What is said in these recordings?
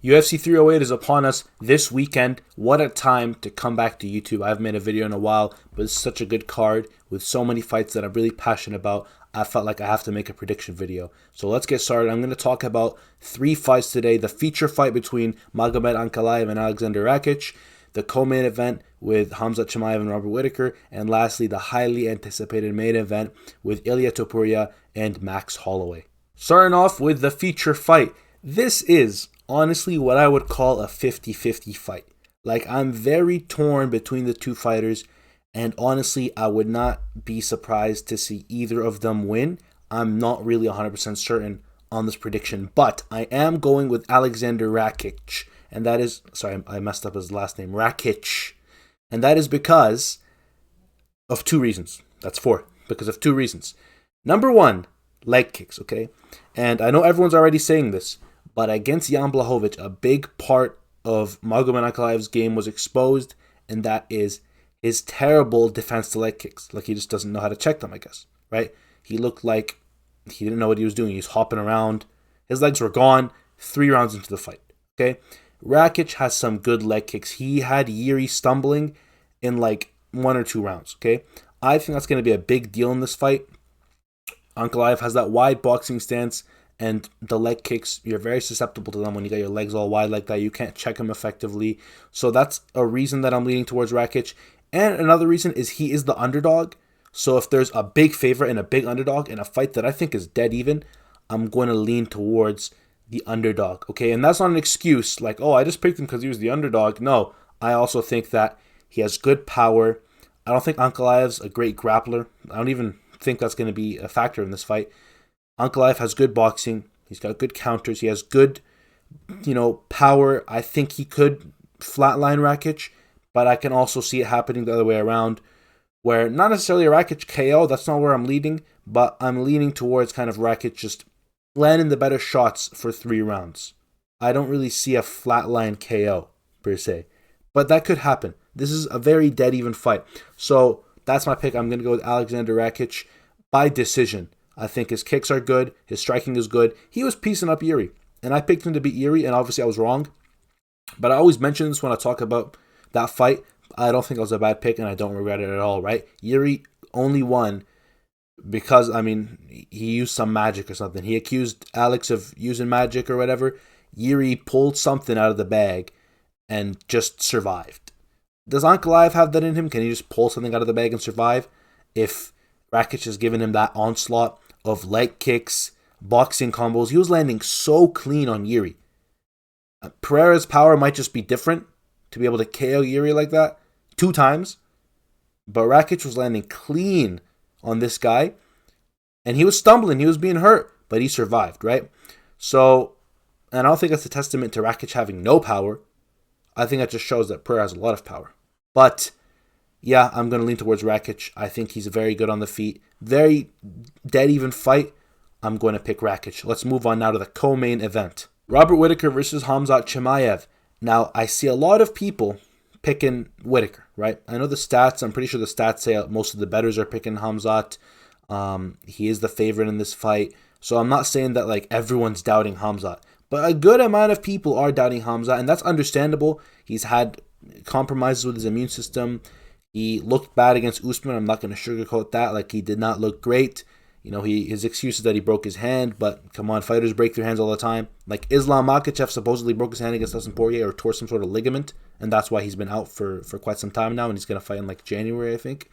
UFC 308 is upon us this weekend. What a time to come back to YouTube. I haven't made a video in a while, but it's such a good card with so many fights that I'm really passionate about. I felt like I have to make a prediction video. So let's get started. I'm going to talk about 3 fights today. The feature fight between Magomed Ankalaev and Aleksandar Rakic, the co-main event with Khamzat, Chimaev, and Robert Whittaker, and lastly, the highly anticipated main event with Ilia, Topuria, and Max Holloway. Starting off with the feature fight. This is honestly what I would call a 50-50 fight. Like, I'm very torn between the two fighters, and honestly, I would not be surprised to see either of them win. I'm not really 100% certain on this prediction, but I am going with Aleksandar Rakic, and that is, sorry, I messed up his last name, Rakic, and that is because of 2 reasons. That's 4, because of 2 reasons. Number 1, leg kicks, okay? And I know everyone's already saying this, but against Jan Blachowicz, a big part of Magomed Ankalaev's game was exposed, and that is his terrible defense to leg kicks. Like, he just doesn't know how to check them, I guess, right? He looked like he didn't know what he was doing. He was hopping around. His legs were gone 3 rounds into the fight, okay? Rakic has some good leg kicks. He had Yuri stumbling in like 1 or 2 rounds, okay? I think that's going to be a big deal in this fight. Ankalaev has that wide boxing stance, and the leg kicks, you're very susceptible to them when you got your legs all wide like that. You can't check them effectively. So that's a reason that I'm leaning towards Rakic. And another reason is he is the underdog. So if there's a big favorite and a big underdog in a fight that I think is dead even, I'm going to lean towards the underdog. Okay, and that's not an excuse like, oh, I just picked him because he was the underdog. No, I also think that he has good power. I don't think Ankalaev's a great grappler. I don't even think that's going to be a factor in this fight. Ankalaev has good boxing. He's got good counters. He has good, power. I think he could flatline Rakic, but I can also see it happening the other way around, where not necessarily a Rakic KO. That's not where I'm leading, but I'm leaning towards kind of Rakic just landing the better shots for 3 rounds. I don't really see a flatline KO per se, but that could happen. This is a very dead even fight. So that's my pick. I'm going to go with Aleksandar Rakic by decision. I think his kicks are good. His striking is good. He was piecing up Yuri, and I picked him to beat Yuri, and obviously I was wrong. But I always mention this when I talk about that fight. I don't think it was a bad pick, and I don't regret it at all, right? Yuri only won because, he used some magic or something. He accused Alex of using magic or whatever. Yuri pulled something out of the bag and just survived. Does Ankalaev have that in him? Can he just pull something out of the bag and survive? If Rakic has given him that onslaught of leg kicks, boxing combos, he was landing so clean on Yuri. Pereira's power might just be different to be able to KO Yuri like that 2 times, but Rakic was landing clean on this guy, and he was stumbling, he was being hurt, but he survived, right? So, and I don't think that's a testament to Rakic having no power. I think that just shows that Pereira has a lot of power. But yeah, I'm going to lean towards Rakic. I think he's very good on the feet. Very dead even fight. I'm going to pick Rakic. Let's move on now to the co-main event. Robert Whittaker versus Khamzat Chimaev. Now, I see a lot of people picking Whittaker, right? I know the stats. I'm pretty sure the stats say most of the bettors are picking Khamzat. He is the favorite in this fight. So I'm not saying that like everyone's doubting Khamzat. But a good amount of people are doubting Khamzat, and that's understandable. He's had compromises with his immune system. He looked bad against Usman. I'm not going to sugarcoat that. Like, he did not look great. His excuse is that he broke his hand, but come on, fighters break their hands all the time. Like, Islam Makhachev supposedly broke his hand against Dustin Poirier or tore some sort of ligament, and that's why he's been out for quite some time now, and he's going to fight in like January, I think.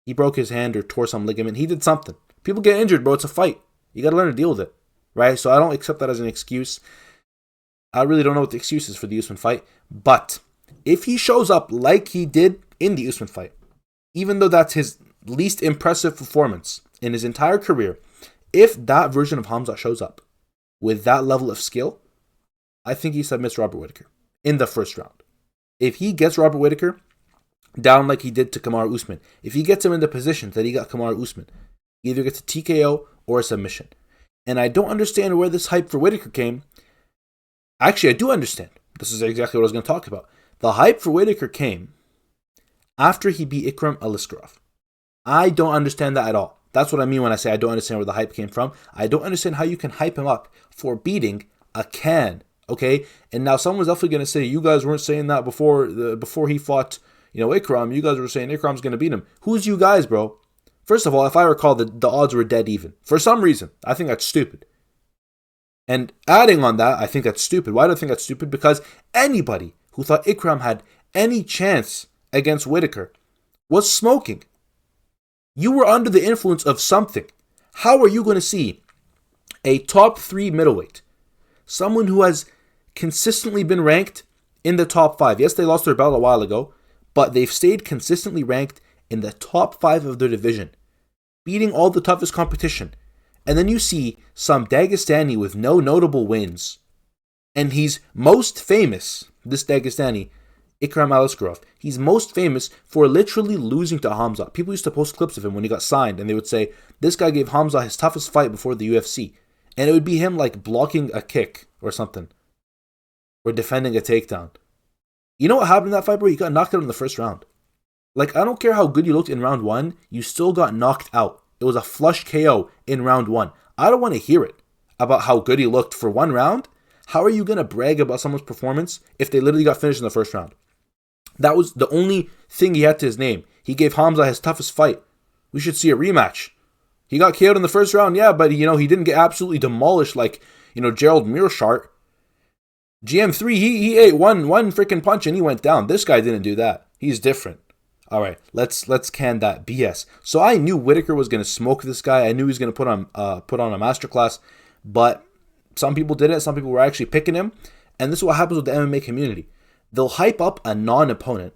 He broke his hand or tore some ligament. He did something. People get injured, bro. It's a fight. You got to learn to deal with it, right? So I don't accept that as an excuse. I really don't know what the excuse is for the Usman fight, but if he shows up like he did in the Usman fight, even though that's his least impressive performance in his entire career, if that version of Khamzat shows up with that level of skill, I think he submits Robert Whittaker in the first round. If he gets Robert Whittaker down like he did to Kamaru Usman, if he gets him in the position that he got Kamaru Usman, he either gets a TKO or a submission. And I don't understand where this hype for Whittaker came. Actually, I do understand. This is exactly what I was going to talk about. The hype for Whittaker came after he beat Ikram Aliskerov. I don't understand that at all. That's what I mean when I say I don't understand where the hype came from. I don't understand how you can hype him up for beating a can okay? And now someone's definitely going to say, you guys weren't saying that before he fought, Ikram. You guys were saying Ikram's going to beat him. Who's you guys, bro? First of all, if I recall, the odds were dead even. For some reason, I think that's stupid. And adding on that, I think that's stupid. Why do I think that's stupid? Because anybody who thought Ikram had any chance against Whittaker was smoking. You were under the influence of something. How are you going to see a top 3 middleweight, someone who has consistently been ranked in the top 5? Yes, they lost their belt a while ago, but they've stayed consistently ranked in the top 5 of their division, beating all the toughest competition. And then you see some Dagestani with no notable wins. And he's most famous, this Dagestani, Ikram Aleksandar, he's most famous for literally losing to Khamzat. People used to post clips of him when he got signed, and they would say, this guy gave Khamzat his toughest fight before the UFC. And it would be him like blocking a kick or something, or defending a takedown. You know what happened in that fight, bro? He got knocked out in the first round. Like, I don't care how good you looked in round 1, you still got knocked out. It was a flush KO in round 1. I don't want to hear it about how good he looked for 1 round. How are you going to brag about someone's performance if they literally got finished in the first round? That was the only thing he had to his name. He gave Khamzat his toughest fight. We should see a rematch. He got KO'd in the first round, yeah, but, he didn't get absolutely demolished like, Gerald Mearshart. GM3, he ate one freaking punch and he went down. This guy didn't do that. He's different. All right, let's can that BS. So I knew Whittaker was going to smoke this guy. I knew he was going to put on a masterclass, but some people did it. Some people were actually picking him, and this is what happens with the MMA community. They'll hype up a non-opponent.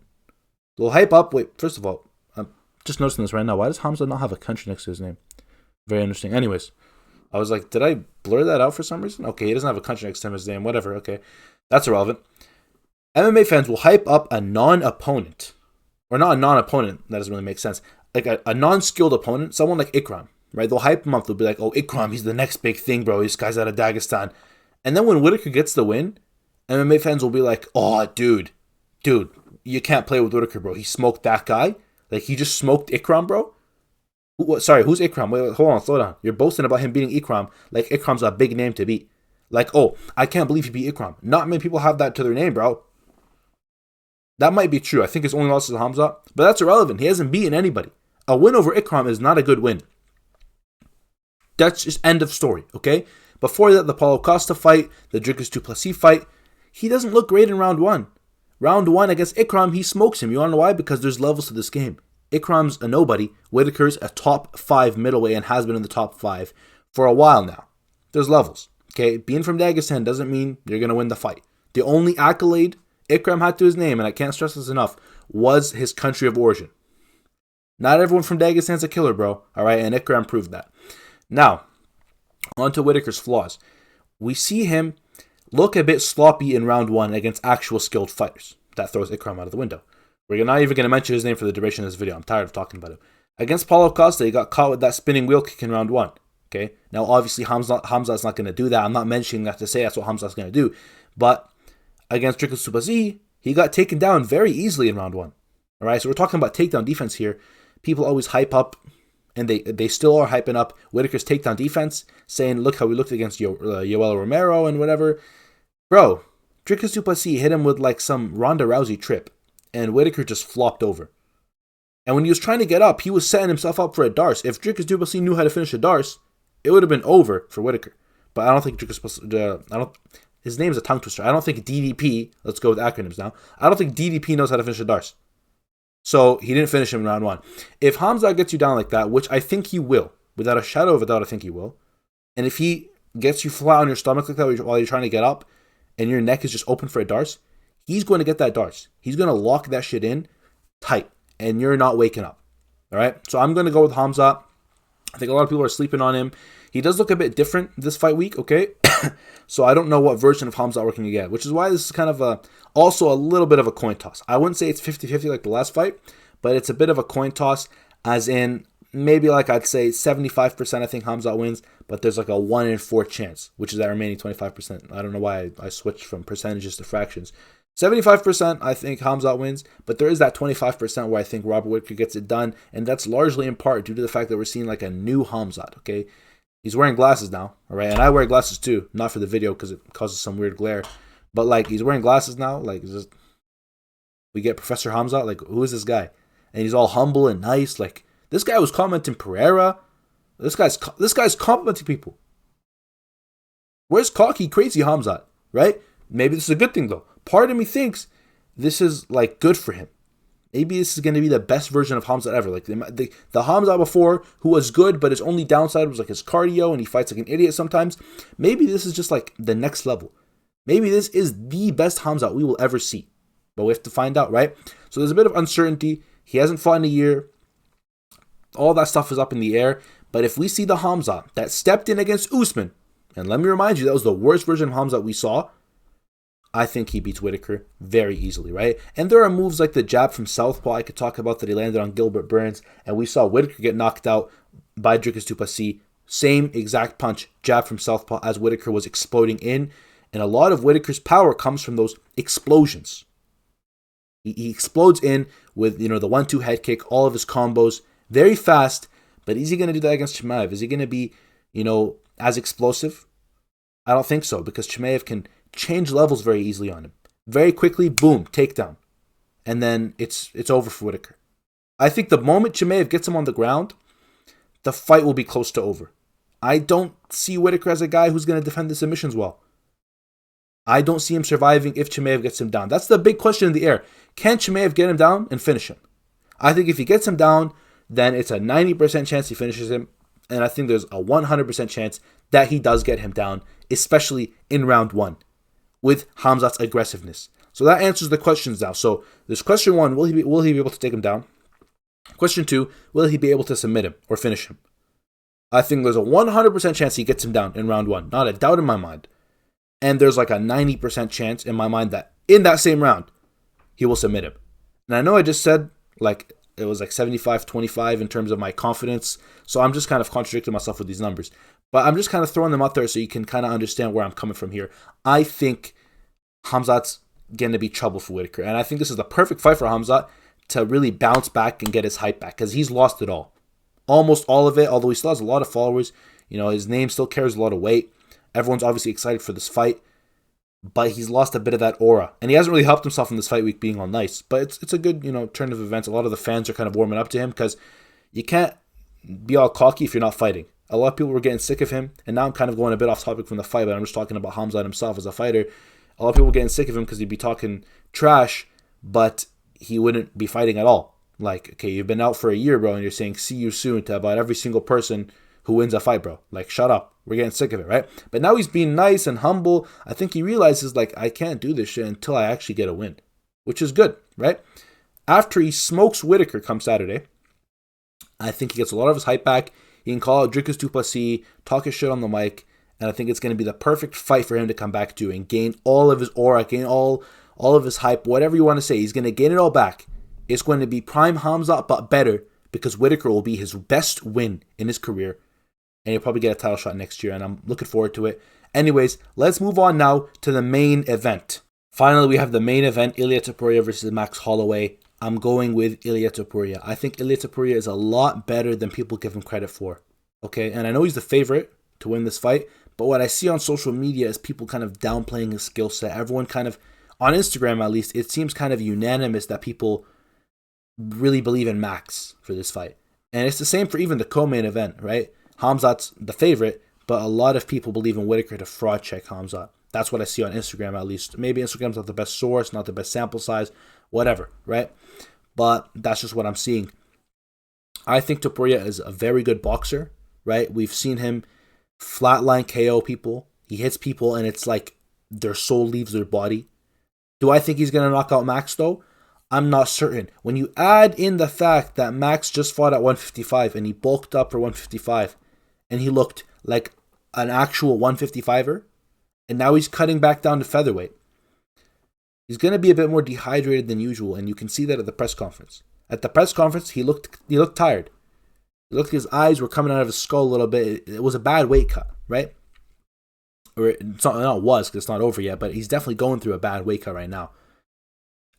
First of all, I'm just noticing this right now. Why does Khamzat not have a country next to his name? Very interesting. Anyways, I was like, did I blur that out for some reason? Okay, he doesn't have a country next to his name. Whatever, okay. That's irrelevant. MMA fans will hype up a non-opponent. Or not a non-opponent, that doesn't really make sense. Like a non-skilled opponent, someone like Ikram, right? They'll hype him up. They'll be like, oh, Ikram, he's the next big thing, bro. This guy's out of Dagestan. And then when Whittaker gets the win, MMA fans will be like, oh, dude, you can't play with Whittaker, bro. He smoked that guy. Like, he just smoked Ikram, bro. Sorry, who's Ikram? Wait, hold on, slow down. You're boasting about him beating Ikram like Ikram's a big name to beat. Like, oh, I can't believe he beat Ikram. Not many people have that to their name, bro. That might be true. I think his only loss is Khamzat, but that's irrelevant. He hasn't beaten anybody. A win over Ikram is not a good win. That's just end of story, okay? Before that, the Paulo Costa fight, the Dricus du Plessis fight, he doesn't look great in round 1. Round 1 against Ikram, he smokes him. You want to know why? Because there's levels to this game. Ikram's a nobody. Whittaker's a top 5 middleweight and has been in the top 5 for a while now. There's levels, okay? Being from Dagestan doesn't mean you're going to win the fight. The only accolade Ikram had to his name, and I can't stress this enough, was his country of origin. Not everyone from Dagestan's a killer, bro. All right, and Ikram proved that. Now, on to Whittaker's flaws. We see him look a bit sloppy in round 1 against actual skilled fighters. That throws Ikram out of the window. We're not even going to mention his name for the duration of this video. I'm tired of talking about it. Against Paulo Costa, he got caught with that spinning wheel kick in round 1. Okay, now obviously Khamzat's not going to do that. I'm not mentioning that to say that's what Khamzat's going to do, but against Dricus du Plessis, he got taken down very easily in round 1. All right, so we're talking about takedown defense here. People always hype up, and they still are hyping up Whittaker's takedown defense, saying, look how we looked against Yoel Romero and whatever. Bro, Dricus du Plessis hit him with like some Ronda Rousey trip, and Whittaker just flopped over. And when he was trying to get up, he was setting himself up for a Darce. If Dricus du Plessis knew how to finish a Darce, it would have been over for Whittaker. But I don't think his name is a tongue twister. I don't think DDP, let's go with acronyms now, I don't think DDP knows how to finish a Darce. So he didn't finish him in round 1. If Khamzat gets you down like that, which I think he will, without a shadow of a doubt, I think he will, and if he gets you flat on your stomach like that while you're trying to get up, and your neck is just open for a Darce, he's going to get that Darce. He's going to lock that shit in tight, and you're not waking up. All right? So I'm going to go with Khamzat. I think a lot of people are sleeping on him. He does look a bit different this fight week, okay? So I don't know what version of Khamzat we're going to get, which is why this is kind of also a little bit of a coin toss. I wouldn't say it's 50-50 like the last fight, but it's a bit of a coin toss, as in maybe like I'd say 75% I think Khamzat wins, but there's like a 1 in 4 chance, which is that remaining 25%. I don't know why I switched from percentages to fractions. 75% I think Khamzat wins, but there is that 25% where I think Robert Whittaker gets it done, and that's largely in part due to the fact that we're seeing like a new Khamzat, okay? He's wearing glasses now, all right? And I wear glasses too, not for the video because it causes some weird glare. But, like, he's wearing glasses now. Like, just, we get Professor Khamzat. Like, who is this guy? And he's all humble and nice. Like, this guy was commenting Pereira. This guy's complimenting people. Where's cocky, crazy Khamzat, right? Maybe this is a good thing, though. Part of me thinks this is, like, good for him. Maybe this is going to be the best version of Khamzat ever. Like, the Khamzat before, who was good, but his only downside was, like, his cardio, and he fights like an idiot sometimes. Maybe this is just, like, the next level. Maybe this is the best Khamzat we will ever see. But we have to find out, right? So there's a bit of uncertainty. He hasn't fought in a year. All that stuff is up in the air. But if we see the Khamzat that stepped in against Usman, and let me remind you, that was the worst version of Khamzat we saw, I think he beats Whittaker very easily, right? And there are moves like the jab from southpaw I could talk about that he landed on Gilbert Burns, and we saw Whittaker get knocked out by Dricus du Plessis. Same exact punch, jab from southpaw, as Whittaker was exploding in. And a lot of Whittaker's power comes from those explosions. He explodes in with, the 1-2 head kick, all of his combos, very fast. But is he going to do that against Chimaev? Is he going to be, as explosive? I don't think so, because Chimaev can change levels very easily on him. Very quickly, boom, takedown. And then it's over for Whittaker. I think the moment Chimaev gets him on the ground, the fight will be close to over. I don't see Whittaker as a guy who's going to defend the submissions well. I don't see him surviving if Chimaev gets him down. That's the big question in the air. Can Chimaev get him down and finish him? I think if he gets him down, then it's a 90% chance he finishes him. And I think there's a 100% chance that he does get him down, especially in round 1, with Khamzat's aggressiveness. So that answers the questions now. So there's question 1, will he be able to take him down? Question 2, will he be able to submit him or finish him? I think there's a 100% chance he gets him down in round 1. Not a doubt in my mind. And there's like a 90% chance in my mind that in that same round, he will submit him. And I know I just said like it was like 75-25 in terms of my confidence. So I'm just kind of contradicting myself with these numbers. But I'm just kind of throwing them out there so you can kind of understand where I'm coming from here. I think Khamzat's going to be trouble for Whittaker. And I think this is the perfect fight for Khamzat to really bounce back and get his hype back. Because he's lost it all. Almost all of it. Although he still has a lot of followers. His name still carries a lot of weight. Everyone's obviously excited for this fight, but he's lost a bit of that aura. And he hasn't really helped himself in this fight week being all nice. But it's a good, turn of events. A lot of the fans are kind of warming up to him because you can't be all cocky if you're not fighting. A lot of people were getting sick of him, and now I'm kind of going a bit off topic from the fight, but I'm just talking about Khamzat himself as a fighter. A lot of people were getting sick of him because he'd be talking trash, but he wouldn't be fighting at all. Like, okay, you've been out for a year, bro, and you're saying see you soon to about every single person who wins a fight, bro. Like, shut up. We're getting sick of it, right? But now he's being nice and humble. I think he realizes, like, I can't do this shit until I actually get a win, which is good, right? After he smokes Whittaker come Saturday, I think he gets a lot of his hype back. He can call out Dricus du Plessis, talk his shit on the mic, and I think it's going to be the perfect fight for him to come back to and gain all of his aura, gain all of his hype, whatever you want to say. He's going to gain it all back. It's going to be prime Khamzat, but better, because Whittaker will be his best win in his career. And he'll probably get a title shot next year, and I'm looking forward to it. Anyways, let's move on now to the main event. Finally, we have the main event, Ilia Topuria versus Max Holloway. I'm going with Ilia Topuria. I think Ilia Topuria is a lot better than people give him credit for. Okay, and I know he's the favorite to win this fight, but what I see on social media is people kind of downplaying his skill set. Everyone kind of, on Instagram at least, it seems kind of unanimous that people really believe in Max for this fight. And it's the same for even the co-main event, right? Khamzat's the favorite, but a lot of people believe in Whittaker to fraud check Khamzat. That's what I see on Instagram at least. Maybe Instagram's not the best source, not the best sample size, whatever, right? But that's just what I'm seeing. I think Topuria is a very good boxer, right? We've seen him flatline KO people. He hits people and it's like their soul leaves their body. Do I think he's going to knock out Max though? I'm not certain. When you add in the fact that Max just fought at 155 and he bulked up for 155 and he looked like an actual 155er, and now he's cutting back down to featherweight, he's going to be a bit more dehydrated than usual, and you can see that at the press conference. At the press conference, he looked tired. It looked like his eyes were coming out of his skull a little bit. It was a bad weight cut, right? Or it's not, no, it was because it's not over yet, but he's definitely going through a bad weight cut right now.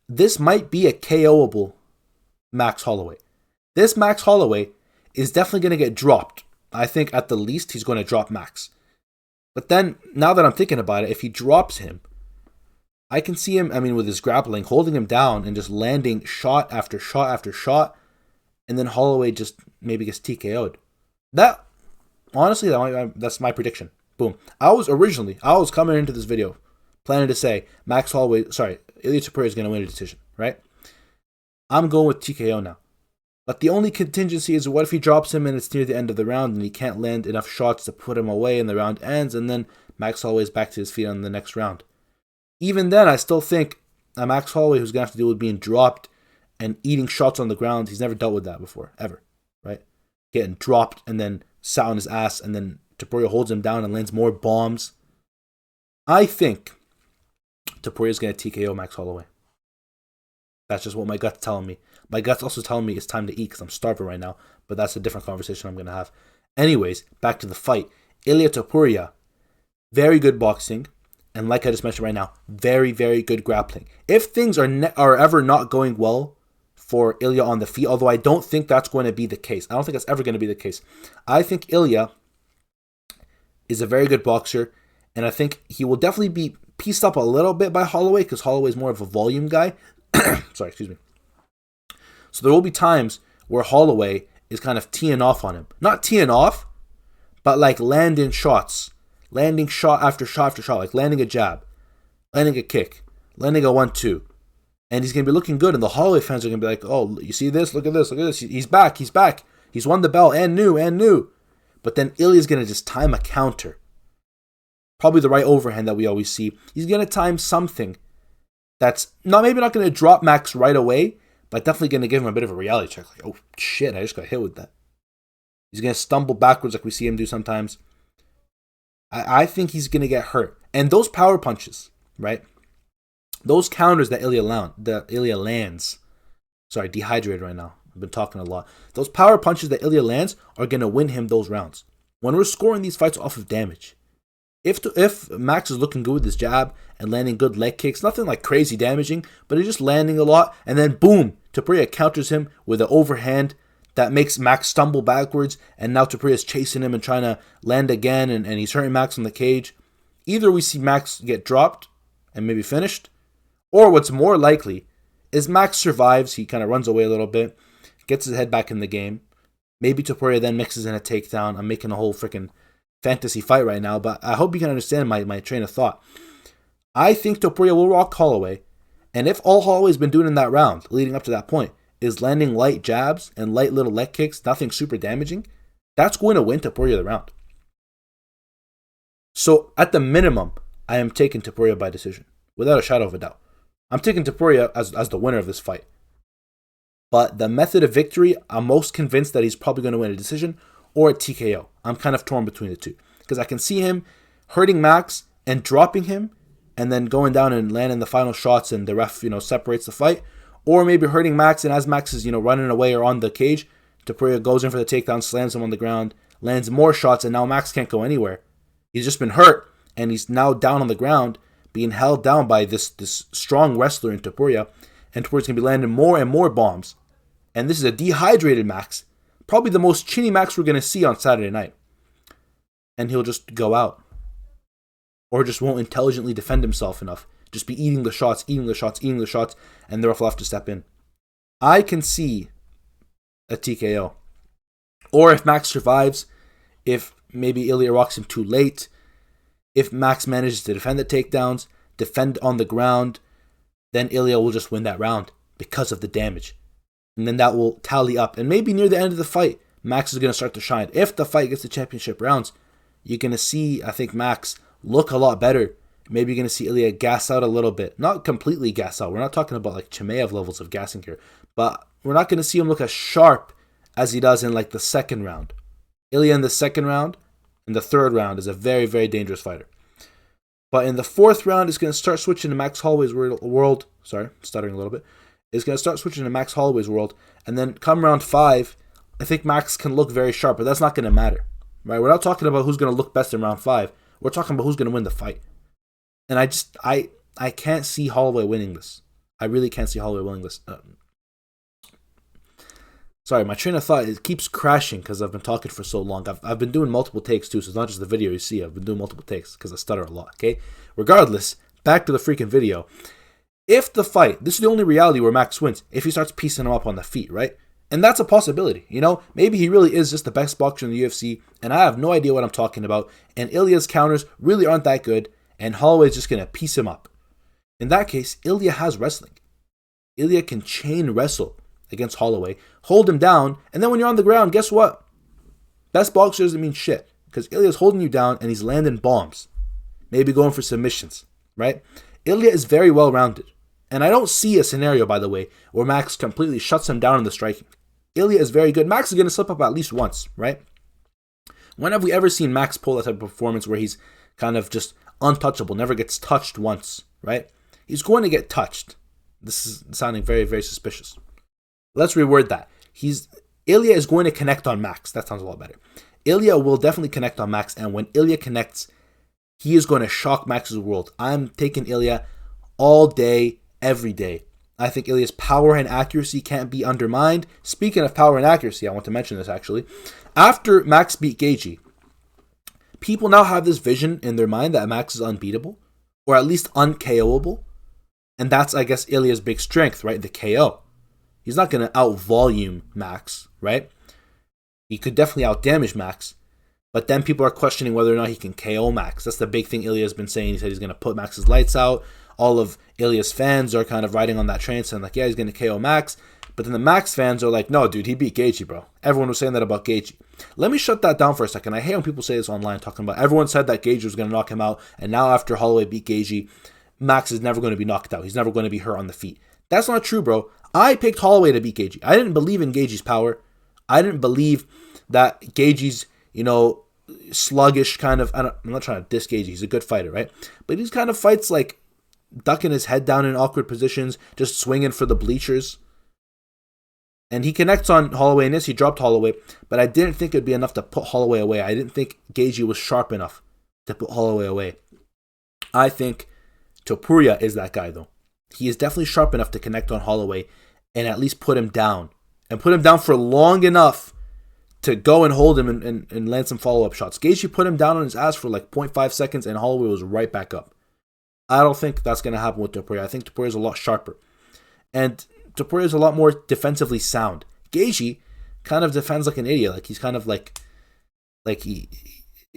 This might be a KO'able Max Holloway. This Max Holloway is definitely going to get dropped I think at the least he's going to drop Max. But then, now that I'm thinking about it, if he drops him, I can see him, with his grappling, holding him down and just landing shot after shot after shot, and then Holloway just maybe gets TKO'd. That, honestly, that's my prediction. Boom. I was coming into this video planning to say Ilia Topuria is going to win a decision, right? I'm going with TKO now. But the only contingency is, what if he drops him and it's near the end of the round and he can't land enough shots to put him away and the round ends, and then Max Holloway is back to his feet on the next round. Even then, I still think a Max Holloway who's going to have to deal with being dropped and eating shots on the ground. He's never dealt with that before, ever, right? Getting dropped and then sat on his ass, and then Topuria holds him down and lands more bombs. I think Topuria is going to TKO Max Holloway. That's just what my gut's telling me. My gut's also telling me it's time to eat because I'm starving right now, but that's a different conversation I'm going to have. Anyways, back to the fight. Ilia Topuria, very good boxing, and like I just mentioned right now, very, very good grappling. If things are ever not going well for Ilia on the feet, although I don't think that's going to be the case. I don't think that's ever going to be the case. I think Ilia is a very good boxer, and I think he will definitely be pieced up a little bit by Holloway because Holloway is more of a volume guy. Sorry, excuse me. So there will be times where Holloway is kind of teeing off on him. Not teeing off, but like landing shots. Landing shot after shot after shot. Like landing a jab, landing a kick, landing a 1-2. And he's going to be looking good. And the Holloway fans are going to be like, oh, you see this? Look at this. Look at this. He's back. He's back. He's won the belt and new. But then Ilya's going to just time a counter. Probably the right overhand that we always see. He's going to time something that's maybe not going to drop Max right away, but definitely going to give him a bit of a reality check. Like, oh, shit, I just got hit with that. He's going to stumble backwards like we see him do sometimes. I think he's going to get hurt. And those power punches, right? Those counters that Ilia lands. Sorry, dehydrated right now. I've been talking a lot. Those power punches that Ilia lands are going to win him those rounds. When we're scoring these fights off of damage. If Max is looking good with his jab and landing good leg kicks, nothing like crazy damaging, but he's just landing a lot, and then boom, Topuria counters him with an overhand that makes Max stumble backwards, and now Topuria is chasing him and trying to land again, and he's hurting Max on the cage. Either we see Max get dropped and maybe finished, or what's more likely is Max survives, he kind of runs away a little bit, gets his head back in the game. Maybe Topuria then mixes in a takedown. I'm making a whole freaking fantasy fight right now, but I hope you can understand my train of thought. I think Topuria will rock Holloway, and if all Holloway's been doing in that round, leading up to that point, is landing light jabs and light little leg kicks, nothing super damaging, that's going to win Topuria the round. So, at the minimum, I am taking Topuria by decision, without a shadow of a doubt. I'm taking Topuria as the winner of this fight. But the method of victory, I'm most convinced that he's probably going to win a decision or a TKO. I'm kind of torn between the two. Because I can see him hurting Max and dropping him and then going down and landing the final shots and the ref, separates the fight. Or maybe hurting Max, and as Max is, running away or on the cage, Topuria goes in for the takedown, slams him on the ground, lands more shots, and now Max can't go anywhere. He's just been hurt, and he's now down on the ground, being held down by this strong wrestler in Topuria, and Topuria's going to be landing more and more bombs. And this is a dehydrated Max, probably the most chinny Max we're going to see on Saturday night. And he'll just go out. Or just won't intelligently defend himself enough. Just be eating the shots, and the ref will have to step in. I can see a TKO. Or if Max survives, if maybe Ilia rocks him too late, if Max manages to defend the takedowns, defend on the ground, then Ilia will just win that round because of the damage. And then that will tally up. And maybe near the end of the fight, Max is going to start to shine. If the fight gets to championship rounds, you're going to see, I think, Max look a lot better. Maybe you're going to see Ilia gas out a little bit. Not completely gas out. We're not talking about like Chimaev levels of gassing here. But we're not going to see him look as sharp as he does in like the second round. Ilia in the second round and the third round is a very, very dangerous fighter. But in the fourth round, it's going to start switching to Max Holloway's world. Sorry, stuttering a little bit. It's going to start switching to Max Holloway's world. And then come round 5, I think Max can look very sharp, but that's not going to matter. Right? We're not talking about who's going to look best in round 5. We're talking about who's going to win the fight. And I can't see Holloway winning this. I really can't see Holloway winning this. Sorry, my train of thought, it keeps crashing because I've been talking for so long. I've been doing multiple takes too, so it's not just the video you see. I've been doing multiple takes because I stutter a lot, okay? Regardless, back to the freaking video. If the fight, this is the only reality where Max wins, if he starts piecing him up on the feet, right? And that's a possibility, you know? Maybe he really is just the best boxer in the UFC, and I have no idea what I'm talking about, and Ilia's counters really aren't that good, and Holloway's just going to piece him up. In that case, Ilia has wrestling. Ilia can chain wrestle against Holloway, hold him down, and then when you're on the ground, guess what? Best boxer doesn't mean shit, because Ilia's holding you down and he's landing bombs. Maybe going for submissions, right? Ilia is very well-rounded. And I don't see a scenario, by the way, where Max completely shuts him down in the striking. Ilia is very good. Max is going to slip up at least once, right? When have we ever seen Max pull that type of performance where he's kind of just untouchable, never gets touched once, right? He's going to get touched. This is sounding very, very suspicious. Let's reword that. Ilia is going to connect on Max. That sounds a lot better. Ilia will definitely connect on Max, and when Ilia connects, he is going to shock Max's world. I'm taking Ilia all day, every day. I think Ilia's power and accuracy can't be undermined. Speaking of power and accuracy, I want to mention this actually. After Max beat Gaethje, people now have this vision in their mind that Max is unbeatable, or at least un-KOable. And that's, I guess, Ilia's big strength, right? The KO. He's not going to out-volume Max, right? He could definitely out-damage Max. But then people are questioning whether or not he can KO Max. That's the big thing Ilia's been saying. He said he's going to put Max's lights out. All of Ilia's fans are kind of riding on that train, saying like, yeah, he's going to KO Max. But then the Max fans are like, no, dude, he beat Gaethje, bro. Everyone was saying that about Gaethje. Let me shut that down for a second. I hate when people say this online, talking about everyone said that Gaethje was going to knock him out, and now after Holloway beat Gaethje, Max is never going to be knocked out. He's never going to be hurt on the feet. That's not true, bro. I picked Holloway to beat Gaethje. I didn't believe in Gaethje's power. I didn't believe that Gaethje's, sluggish kind of... I'm not trying to diss Gaethje. He's a good fighter, right? But he's kind of fights like ducking his head down in awkward positions, just swinging for the bleachers. And he connects on Holloway, and yes, he dropped Holloway, but I didn't think it'd be enough to put Holloway away. I didn't think Gaethje was sharp enough to put Holloway away. I think Topuria is that guy, though. He is definitely sharp enough to connect on Holloway and at least put him down. And put him down for long enough to go and hold him and land some follow-up shots. Gaethje put him down on his ass for like 0.5 seconds, and Holloway was right back up. I don't think that's going to happen with Topuria. I think Topuria is a lot sharper. And Topuria is a lot more defensively sound. Gaethje kind of defends like an idiot. Like he's kind of like he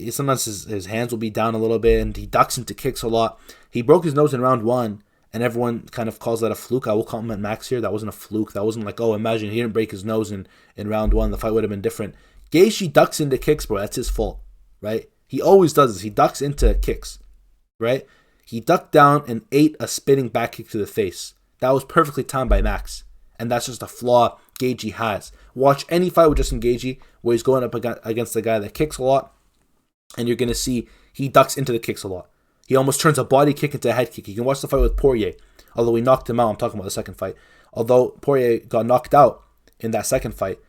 sometimes his hands will be down a little bit, and he ducks into kicks a lot. He broke his nose in round 1, and everyone kind of calls that a fluke. I will compliment Max here. That wasn't a fluke. That wasn't like, oh, imagine he didn't break his nose in round 1. The fight would have been different. Gaethje ducks into kicks, bro. That's his fault, right? He always does this. He ducks into kicks, right? He ducked down and ate a spinning back kick to the face. That was perfectly timed by Max. And that's just a flaw Gaethje has. Watch any fight with Justin Gaethje where he's going up against a guy that kicks a lot, and you're going to see he ducks into the kicks a lot. He almost turns a body kick into a head kick. You can watch the fight with Poirier. Although he knocked him out. I'm talking about the second fight. Although Poirier got knocked out in that second fight,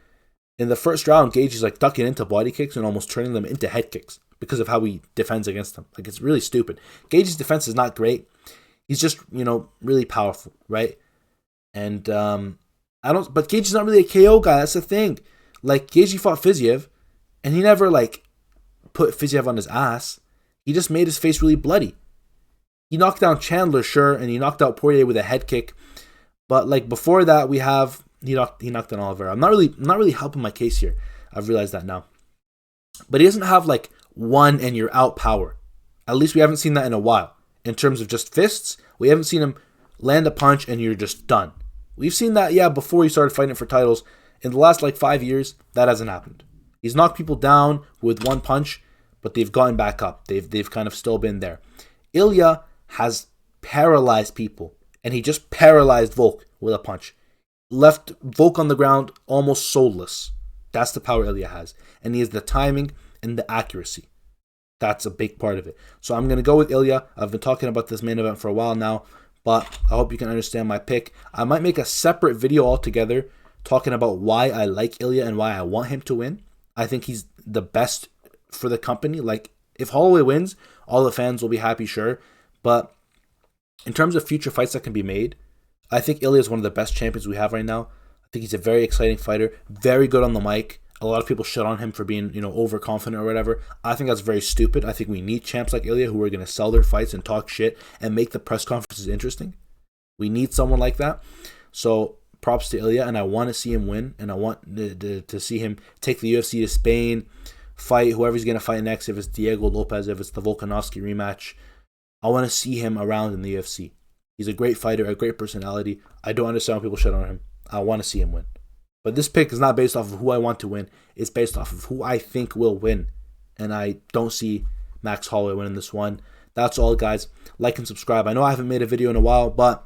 in the first round, Gaethje's like ducking into body kicks and almost turning them into head kicks because of how he defends against them. Like, it's really stupid. Gaethje's defense is not great. He's just, really powerful, right? And but Gaethje's not really a KO guy. That's the thing. Like, Gaethje fought Fiziev, and he never put Fiziev on his ass. He just made his face really bloody. He knocked down Chandler, sure, and he knocked out Poirier with a head kick. But before that, he knocked down Oliveira. I'm not really helping my case here. I've realized that now. But he doesn't have one and you're out power. At least we haven't seen that in a while. In terms of just fists, we haven't seen him land a punch and you're just done. We've seen that, before he started fighting for titles. In the last 5 years, that hasn't happened. He's knocked people down with one punch, but they've gotten back up. They've kind of still been there. Ilia has paralyzed people, and he just paralyzed Volk with a punch. Left Volk on the ground almost soulless. That's the power Ilia has. And he has the timing and the accuracy. That's a big part of it. So I'm going to go with Ilia. I've been talking about this main event for a while now, but I hope you can understand my pick. I might make a separate video altogether talking about why I like Ilia and why I want him to win. I think he's the best for the company. If Holloway wins, all the fans will be happy, sure. But in terms of future fights that can be made, I think Ilia is one of the best champions we have right now. I think he's a very exciting fighter, very good on the mic. A lot of people shit on him for being, overconfident or whatever. I think that's very stupid. I think we need champs like Ilia who are going to sell their fights and talk shit and make the press conferences interesting. We need someone like that. So props to Ilia, and I want to see him win, and I want to see him take the UFC to Spain, fight whoever he's going to fight next, if it's Diego Lopez, if it's the Volkanovski rematch. I want to see him around in the UFC. He's a great fighter, a great personality. I don't understand why people shit on him. I want to see him win. But this pick is not based off of who I want to win. It's based off of who I think will win. And I don't see Max Holloway winning this one. That's all, guys. Like and subscribe. I know I haven't made a video in a while, but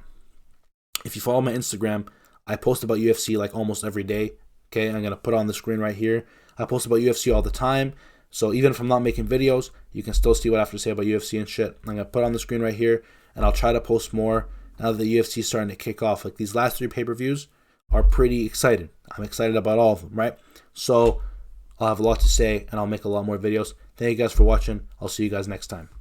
if you follow my Instagram, I post about UFC like almost every day. Okay, I'm going to put it on the screen right here. I post about UFC all the time. So even if I'm not making videos, you can still see what I have to say about UFC and shit. I'm going to put it on the screen right here, and I'll try to post more now that the UFC is starting to kick off. Like these last 3 pay-per-views are pretty exciting. I'm excited about all of them, right? So I'll have a lot to say, and I'll make a lot more videos. Thank you guys for watching. I'll see you guys next time.